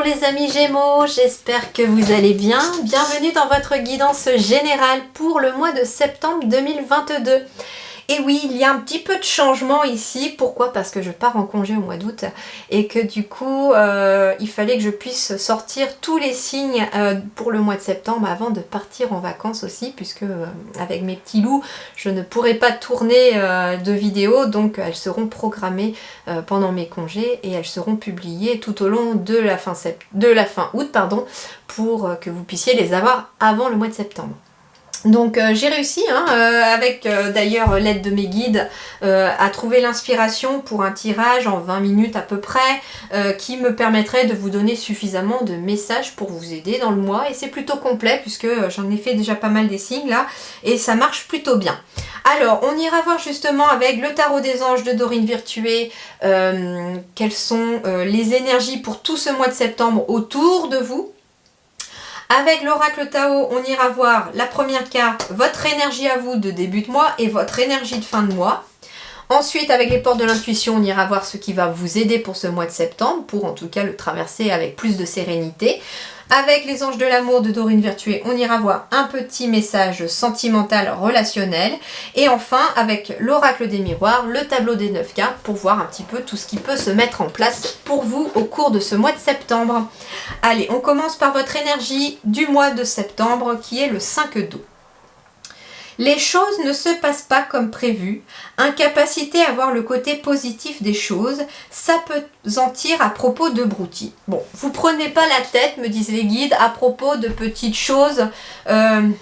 les amis Gémeaux, j'espère que vous allez bien. Bienvenue dans votre guidance générale pour le mois de septembre 2022. Et oui, il y a un petit peu de changement ici. Pourquoi? Parce que je pars en congé au mois d'août et que du coup, il fallait que je puisse sortir tous les signes pour le mois de septembre avant de partir en vacances aussi, puisque avec mes petits loups, je ne pourrai pas tourner de vidéos, donc elles seront programmées pendant mes congés et elles seront publiées tout au long de la fin août, pour que vous puissiez les avoir avant le mois de septembre. Donc j'ai réussi, avec d'ailleurs l'aide de mes guides, à trouver l'inspiration pour un tirage en 20 minutes à peu près, qui me permettrait de vous donner suffisamment de messages pour vous aider dans le mois. Et c'est plutôt complet puisque j'en ai fait déjà pas mal des signes là, et ça marche plutôt bien. Alors, on ira voir justement avec le tarot des anges de Dorine Virtué, quelles sont les énergies pour tout ce mois de septembre autour de vous. Avec l'oracle Tao, on ira voir la première carte, votre énergie à vous de début de mois et votre énergie de fin de mois. Ensuite, avec les portes de l'intuition, on ira voir ce qui va vous aider pour ce mois de septembre, pour en tout cas le traverser avec plus de sérénité. Avec les anges de l'amour de Dorine Virtué, on ira voir un petit message sentimental relationnel. Et enfin, avec l'oracle des miroirs, le tableau des 9 cartes, pour voir un petit peu tout ce qui peut se mettre en place pour vous au cours de ce mois de septembre. Allez, on commence par votre énergie du mois de septembre, qui est le 5 d'eau. Les choses ne se passent pas comme prévu, incapacité à voir le côté positif des choses, s'appesantir à propos de broutilles. Bon, vous prenez pas la tête, me disent les guides, à propos de petites choses. On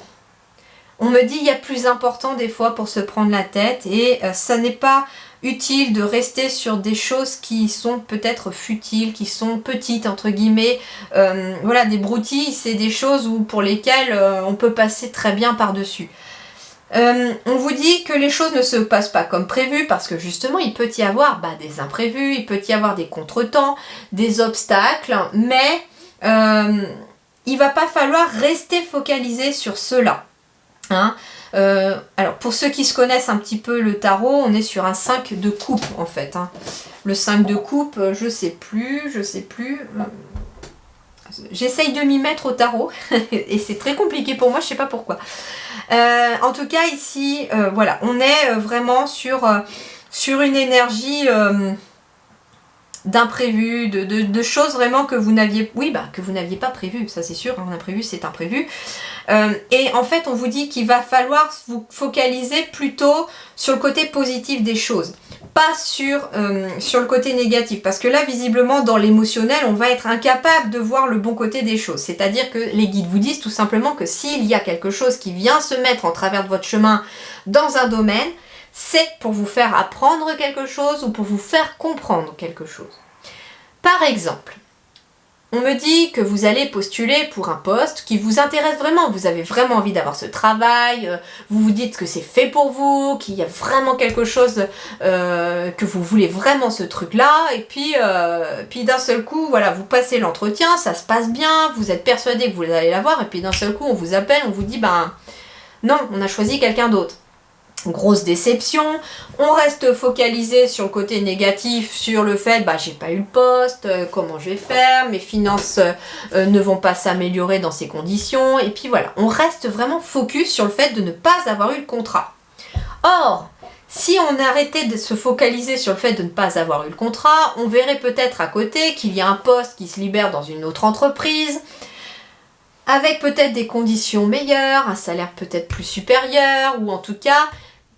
me dit il y a plus important des fois pour se prendre la tête et ça n'est pas utile de rester sur des choses qui sont peut-être futiles, qui sont petites entre guillemets. Voilà, des broutilles, c'est des choses pour lesquelles on peut passer très bien par-dessus. On vous dit que les choses ne se passent pas comme prévu parce que justement il peut y avoir des imprévus, il peut y avoir des contretemps, des obstacles, mais il va pas falloir rester focalisé sur cela. Alors pour ceux qui se connaissent un petit peu le tarot, on est sur un 5 de coupe en fait. Le 5 de coupe, je sais plus. J'essaye de m'y mettre au tarot et c'est très compliqué pour moi, je sais pas pourquoi. En tout cas ici, voilà, on est vraiment sur une énergie d'imprévu, de choses vraiment que vous n'aviez pas prévues, ça c'est sûr, un imprévu c'est imprévu. Et en fait on vous dit qu'il va falloir vous focaliser plutôt sur le côté positif des choses, pas sur le côté négatif, parce que là visiblement dans l'émotionnel on va être incapable de voir le bon côté des choses, c'est-à-dire que les guides vous disent tout simplement que s'il y a quelque chose qui vient se mettre en travers de votre chemin dans un domaine, c'est pour vous faire apprendre quelque chose ou pour vous faire comprendre quelque chose. Par exemple, on me dit que vous allez postuler pour un poste qui vous intéresse vraiment, vous avez vraiment envie d'avoir ce travail, vous vous dites que c'est fait pour vous, qu'il y a vraiment quelque chose, que vous voulez vraiment ce truc-là, et puis d'un seul coup, voilà, vous passez l'entretien, ça se passe bien, vous êtes persuadé que vous allez l'avoir, et puis d'un seul coup, on vous appelle, on vous dit, non, on a choisi quelqu'un d'autre. Grosse déception, on reste focalisé sur le côté négatif, sur le fait j'ai pas eu le poste, comment je vais faire, mes finances ne vont pas s'améliorer dans ces conditions, et puis voilà, on reste vraiment focus sur le fait de ne pas avoir eu le contrat. Or, si on arrêtait de se focaliser sur le fait de ne pas avoir eu le contrat, on verrait peut-être à côté qu'il y a un poste qui se libère dans une autre entreprise, avec peut-être des conditions meilleures, un salaire peut-être plus supérieur, ou en tout cas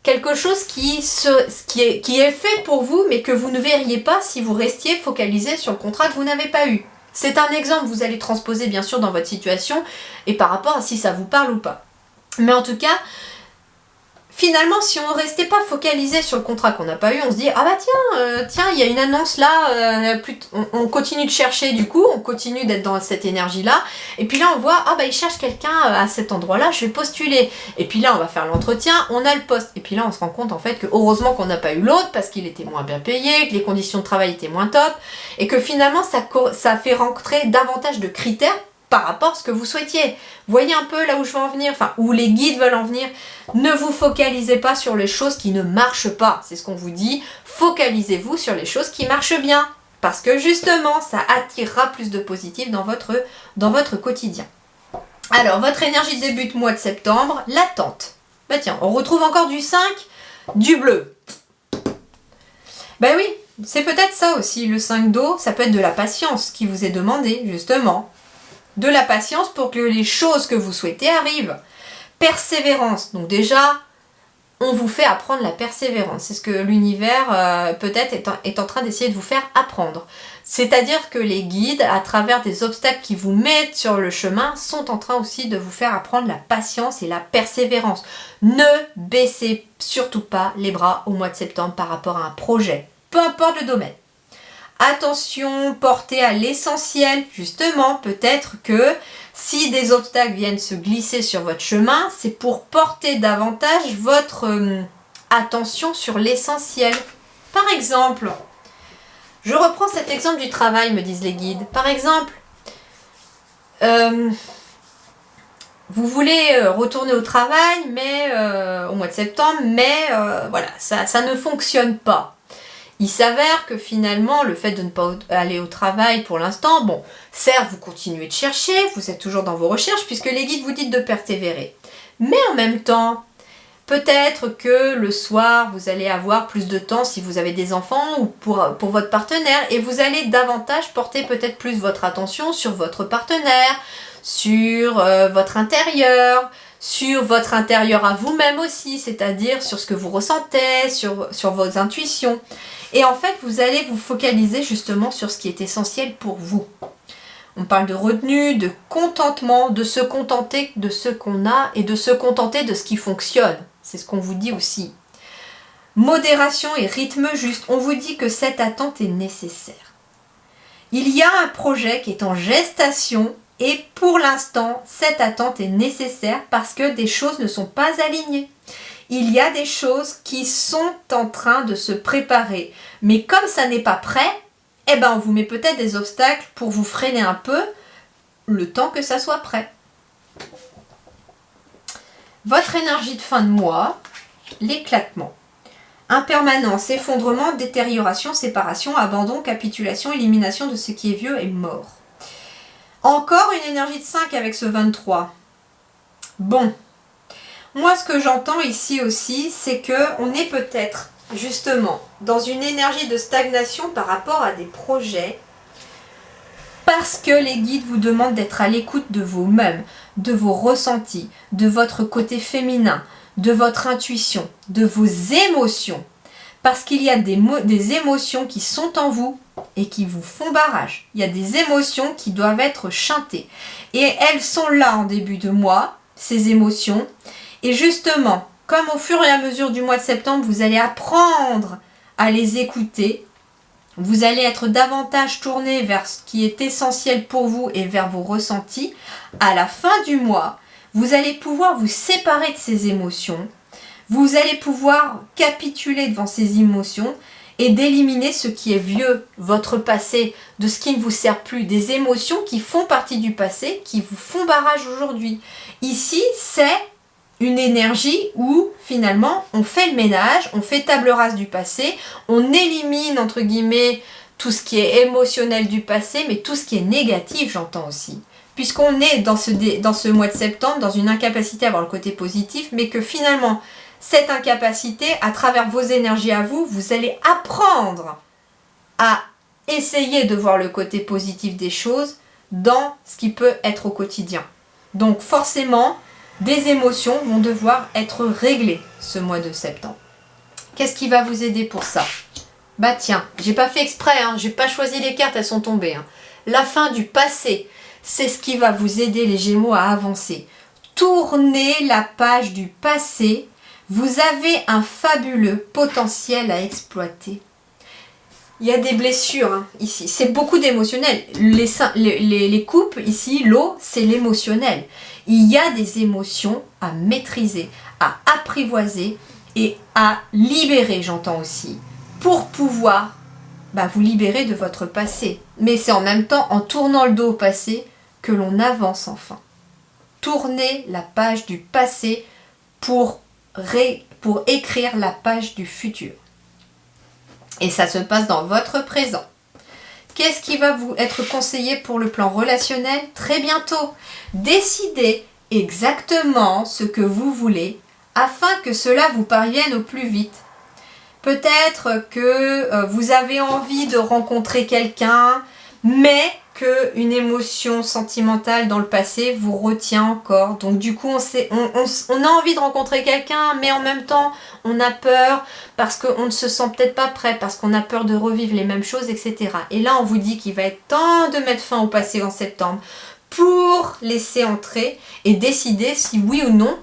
quelque chose qui est fait pour vous, mais que vous ne verriez pas si vous restiez focalisé sur le contrat que vous n'avez pas eu. C'est un exemple, vous allez transposer bien sûr dans votre situation, et par rapport à si ça vous parle ou pas. Mais en tout cas, finalement, si on ne restait pas focalisé sur le contrat qu'on n'a pas eu, on se dit tiens, il y a une annonce là, on continue de chercher du coup, on continue d'être dans cette énergie-là, et puis là on voit, il cherche quelqu'un à cet endroit-là, je vais postuler. Et puis là on va faire l'entretien, on a le poste. Et puis là on se rend compte en fait que heureusement qu'on n'a pas eu l'autre, parce qu'il était moins bien payé, que les conditions de travail étaient moins top, et que finalement ça fait rentrer davantage de critères par rapport à ce que vous souhaitiez. Voyez un peu là où je veux en venir, où les guides veulent en venir. Ne vous focalisez pas sur les choses qui ne marchent pas, c'est ce qu'on vous dit. Focalisez-vous sur les choses qui marchent bien. Parce que justement, ça attirera plus de positif dans votre quotidien. Alors, votre énergie de début de mois de septembre, l'attente. Bah tiens, on retrouve encore du 5, du bleu. Ben oui, c'est peut-être ça aussi, le 5 d'eau, ça peut être de la patience qui vous est demandé, justement. De la patience pour que les choses que vous souhaitez arrivent. Persévérance, donc déjà, on vous fait apprendre la persévérance. C'est ce que l'univers peut-être est en train d'essayer de vous faire apprendre. C'est-à-dire que les guides, à travers des obstacles qui vous mettent sur le chemin, sont en train aussi de vous faire apprendre la patience et la persévérance. Ne baissez surtout pas les bras au mois de septembre par rapport à un projet, peu importe le domaine. Attention, portez à l'essentiel. Justement, peut-être que si des obstacles viennent se glisser sur votre chemin, c'est pour porter davantage votre attention sur l'essentiel. Par exemple, je reprends cet exemple du travail, me disent les guides. Par exemple, vous voulez retourner au travail au mois de septembre, mais voilà, ça ne fonctionne pas. Il s'avère que finalement, le fait de ne pas aller au travail pour l'instant, bon, certes, vous continuez de chercher, vous êtes toujours dans vos recherches, puisque les guides vous disent de persévérer. Mais en même temps, peut-être que le soir, vous allez avoir plus de temps si vous avez des enfants ou pour votre partenaire, et vous allez davantage porter peut-être plus votre attention sur votre partenaire, sur votre intérieur à vous-même aussi, c'est-à-dire sur ce que vous ressentez, sur vos intuitions. Et en fait, vous allez vous focaliser justement sur ce qui est essentiel pour vous. On parle de retenue, de contentement, de se contenter de ce qu'on a et de se contenter de ce qui fonctionne. C'est ce qu'on vous dit aussi. Modération et rythme juste. On vous dit que cette attente est nécessaire. Il y a un projet qui est en gestation et pour l'instant, cette attente est nécessaire parce que des choses ne sont pas alignées. Il y a des choses qui sont en train de se préparer. Mais comme ça n'est pas prêt, eh ben on vous met peut-être des obstacles pour vous freiner un peu le temps que ça soit prêt. Votre énergie de fin de mois, l'éclatement. Impermanence, effondrement, détérioration, séparation, abandon, capitulation, élimination de ce qui est vieux et mort. Encore une énergie de 5 avec ce 23. Bon, moi ce que j'entends ici aussi, c'est qu'on est peut-être justement dans une énergie de stagnation par rapport à des projets parce que les guides vous demandent d'être à l'écoute de vous-même, de vos ressentis, de votre côté féminin, de votre intuition, de vos émotions. Parce qu'il y a des émotions qui sont en vous et qui vous font barrage. Il y a des émotions qui doivent être chantées. Et elles sont là en début de mois, ces émotions. Et justement, comme au fur et à mesure du mois de septembre, vous allez apprendre à les écouter, vous allez être davantage tourné vers ce qui est essentiel pour vous et vers vos ressentis. À la fin du mois, vous allez pouvoir vous séparer de ces émotions. Vous allez pouvoir capituler devant ces émotions et d'éliminer ce qui est vieux, votre passé, de ce qui ne vous sert plus, des émotions qui font partie du passé, qui vous font barrage aujourd'hui. Ici, c'est une énergie où finalement on fait le ménage, on fait table rase du passé, on élimine entre guillemets tout ce qui est émotionnel du passé, mais tout ce qui est négatif, j'entends aussi. Puisqu'on est dans ce mois de septembre, dans une incapacité à avoir le côté positif, mais que finalement, cette incapacité, à travers vos énergies à vous, vous allez apprendre à essayer de voir le côté positif des choses dans ce qui peut être au quotidien. Donc forcément, des émotions vont devoir être réglées ce mois de septembre. Qu'est-ce qui va vous aider pour ça? Bah tiens, j'ai pas fait exprès, j'ai pas choisi les cartes, elles sont tombées. La fin du passé, c'est ce qui va vous aider les Gémeaux à avancer. Tournez la page du passé. Vous avez un fabuleux potentiel à exploiter. Il y a des blessures ici. C'est beaucoup d'émotionnel. Les coupes ici, l'eau, c'est l'émotionnel. Il y a des émotions à maîtriser, à apprivoiser et à libérer, j'entends aussi, pour pouvoir vous libérer de votre passé. Mais c'est en même temps en tournant le dos au passé que l'on avance enfin. Tournez la page du passé pour écrire la page du futur. Et ça se passe dans votre présent. Qu'est-ce qui va vous être conseillé pour le plan relationnel très bientôt? Décidez exactement ce que vous voulez afin que cela vous parvienne au plus vite. Peut-être que vous avez envie de rencontrer quelqu'un, mais qu'une émotion sentimentale dans le passé vous retient encore. Donc du coup, on a envie de rencontrer quelqu'un, mais en même temps, on a peur parce qu'on ne se sent peut-être pas prêt, parce qu'on a peur de revivre les mêmes choses, etc. Et là, on vous dit qu'il va être temps de mettre fin au passé en septembre pour laisser entrer et décider si oui ou non.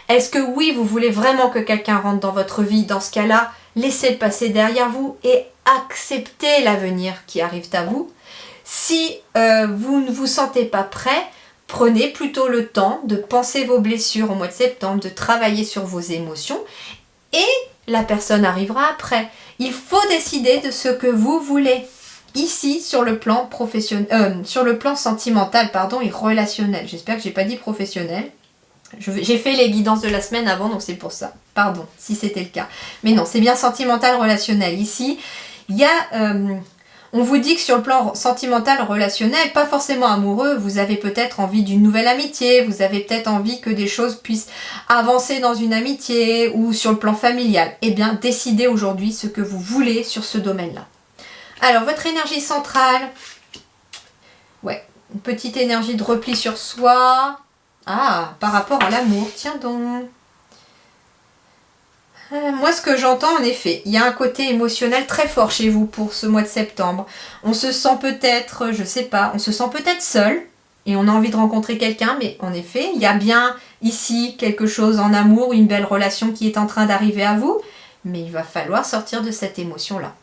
Est-ce que oui, vous voulez vraiment que quelqu'un rentre dans votre vie? Dans ce cas-là, laissez le passé derrière vous et acceptez l'avenir qui arrive à vous. Si vous ne vous sentez pas prêt, prenez plutôt le temps de penser vos blessures au mois de septembre, de travailler sur vos émotions et la personne arrivera après. Il faut décider de ce que vous voulez. Ici, sur le plan sur le plan sentimental, et relationnel. J'espère que j'ai pas dit professionnel. J'ai fait les guidances de la semaine avant, donc c'est pour ça. Pardon, si c'était le cas. Mais non, c'est bien sentimental, relationnel. Ici, il y a... on vous dit que sur le plan sentimental, relationnel, pas forcément amoureux, vous avez peut-être envie d'une nouvelle amitié, vous avez peut-être envie que des choses puissent avancer dans une amitié ou sur le plan familial. Eh bien, décidez aujourd'hui ce que vous voulez sur ce domaine-là. Alors, votre énergie centrale, ouais, une petite énergie de repli sur soi. Ah, par rapport à l'amour, tiens donc. Moi, ce que j'entends, en effet, il y a un côté émotionnel très fort chez vous pour ce mois de septembre. On se sent peut-être, je sais pas, on se sent peut-être seul et on a envie de rencontrer quelqu'un, mais en effet, il y a bien ici quelque chose en amour, une belle relation qui est en train d'arriver à vous, mais il va falloir sortir de cette émotion-là.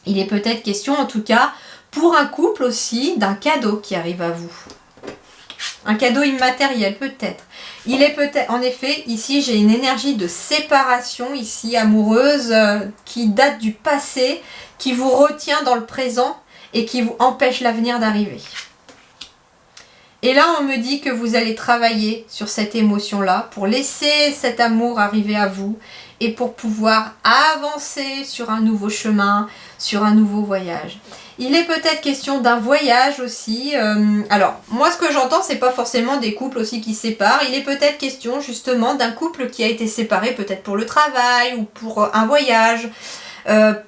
Il est peut-être question, en tout cas, pour un couple aussi, d'un cadeau qui arrive à vous. Un cadeau immatériel peut-être. Il est peut-être, en effet, ici j'ai une énergie de séparation, ici amoureuse, qui date du passé, qui vous retient dans le présent et qui vous empêche l'avenir d'arriver. Et là on me dit que vous allez travailler sur cette émotion-là pour laisser cet amour arriver à vous et pour pouvoir avancer sur un nouveau chemin, sur un nouveau voyage. Il est peut-être question d'un voyage aussi. Alors, moi, ce que j'entends, c'est pas forcément des couples aussi qui se séparent. Il est peut-être question, justement, d'un couple qui a été séparé peut-être pour le travail ou pour un voyage.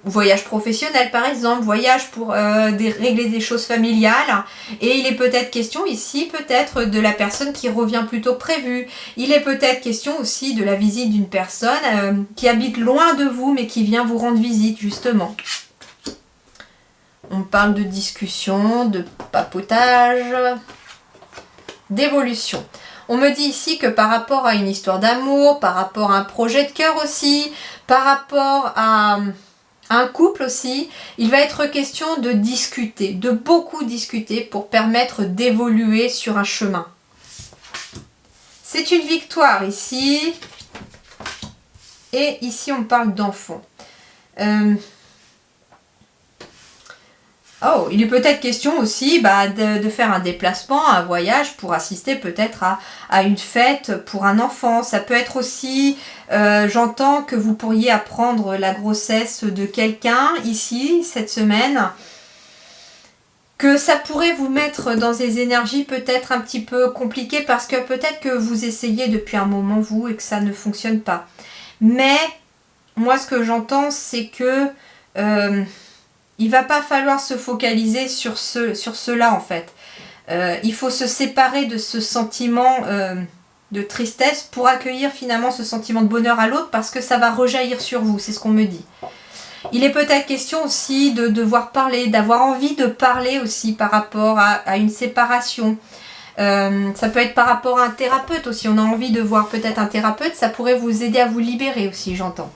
Voyage professionnel, par exemple. Voyage pour régler des choses familiales. Et il est peut-être question ici, peut-être, de la personne qui revient plus tôt que prévu. Il est peut-être question aussi de la visite d'une personne qui habite loin de vous, mais qui vient vous rendre visite, justement. On parle de discussion, de papotage, d'évolution. On me dit ici que par rapport à une histoire d'amour, par rapport à un projet de cœur aussi, par rapport à un couple aussi, il va être question de discuter, de beaucoup discuter pour permettre d'évoluer sur un chemin. C'est une victoire ici. Et ici, on parle d'enfant. Oh, il est peut-être question aussi de faire un déplacement, un voyage pour assister peut-être à une fête pour un enfant. Ça peut être aussi, j'entends que vous pourriez apprendre la grossesse de quelqu'un ici, cette semaine. Que ça pourrait vous mettre dans des énergies peut-être un petit peu compliquées parce que peut-être que vous essayez depuis un moment vous et que ça ne fonctionne pas. Mais moi ce que j'entends c'est que... il va pas falloir se focaliser sur cela en fait. Il faut se séparer de ce sentiment de tristesse pour accueillir finalement ce sentiment de bonheur à l'autre parce que ça va rejaillir sur vous, c'est ce qu'on me dit. Il est peut-être question aussi de devoir parler, d'avoir envie de parler aussi par rapport à une séparation. Ça peut être par rapport à un thérapeute aussi, on a envie de voir peut-être un thérapeute, ça pourrait vous aider à vous libérer aussi, j'entends.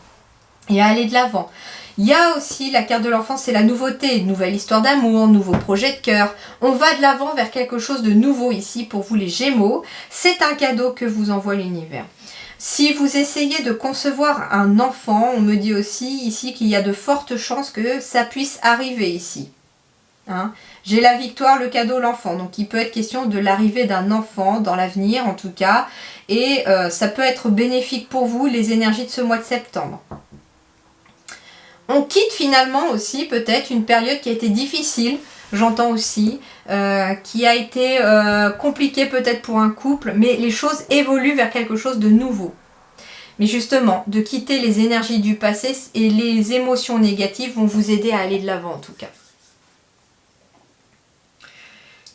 Et à aller de l'avant. Il y a aussi la carte de l'enfant, c'est la nouveauté, une nouvelle histoire d'amour, nouveau projet de cœur. On va de l'avant vers quelque chose de nouveau ici pour vous les Gémeaux. C'est un cadeau que vous envoie l'univers. Si vous essayez de concevoir un enfant, on me dit aussi ici qu'il y a de fortes chances que ça puisse arriver ici. Hein? J'ai la victoire, le cadeau, l'enfant. Donc il peut être question de l'arrivée d'un enfant dans l'avenir en tout cas. Et ça peut être bénéfique pour vous, les énergies de ce mois de septembre. On quitte finalement aussi peut-être une période qui a été difficile j'entends aussi, qui a été compliqué peut-être pour un couple, mais les choses évoluent vers quelque chose de nouveau. Mais justement, de quitter les énergies du passé et les émotions négatives vont vous aider à aller de l'avant en tout cas.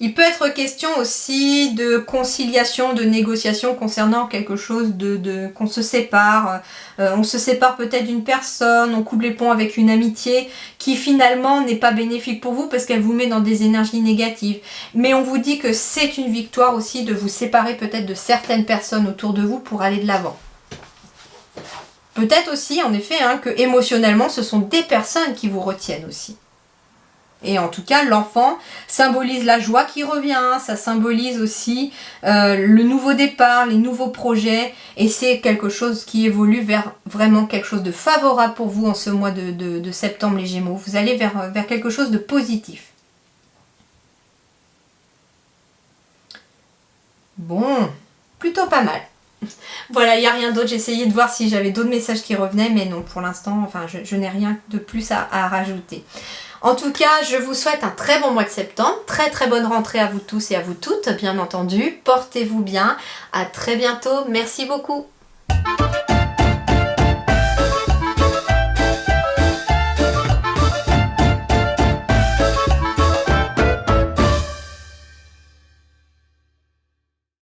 Il peut être question aussi de conciliation, de négociation concernant quelque chose qu'on se sépare. On se sépare peut-être d'une personne, on coupe les ponts avec une amitié qui finalement n'est pas bénéfique pour vous parce qu'elle vous met dans des énergies négatives. Mais on vous dit que c'est une victoire aussi de vous séparer peut-être de certaines personnes autour de vous pour aller de l'avant. Peut-être aussi en effet que émotionnellement ce sont des personnes qui vous retiennent aussi. Et en tout cas, l'enfant symbolise la joie qui revient, ça symbolise aussi le nouveau départ, les nouveaux projets. Et c'est quelque chose qui évolue vers vraiment quelque chose de favorable pour vous en ce mois de septembre, les Gémeaux. Vous allez vers quelque chose de positif. Bon, plutôt pas mal. Voilà, il n'y a rien d'autre. J'ai essayé de voir si j'avais d'autres messages qui revenaient, mais non, pour l'instant, enfin, je n'ai rien de plus à rajouter. En tout cas, je vous souhaite un très bon mois de septembre, très très bonne rentrée à vous tous et à vous toutes, bien entendu. Portez-vous bien, à très bientôt, merci beaucoup.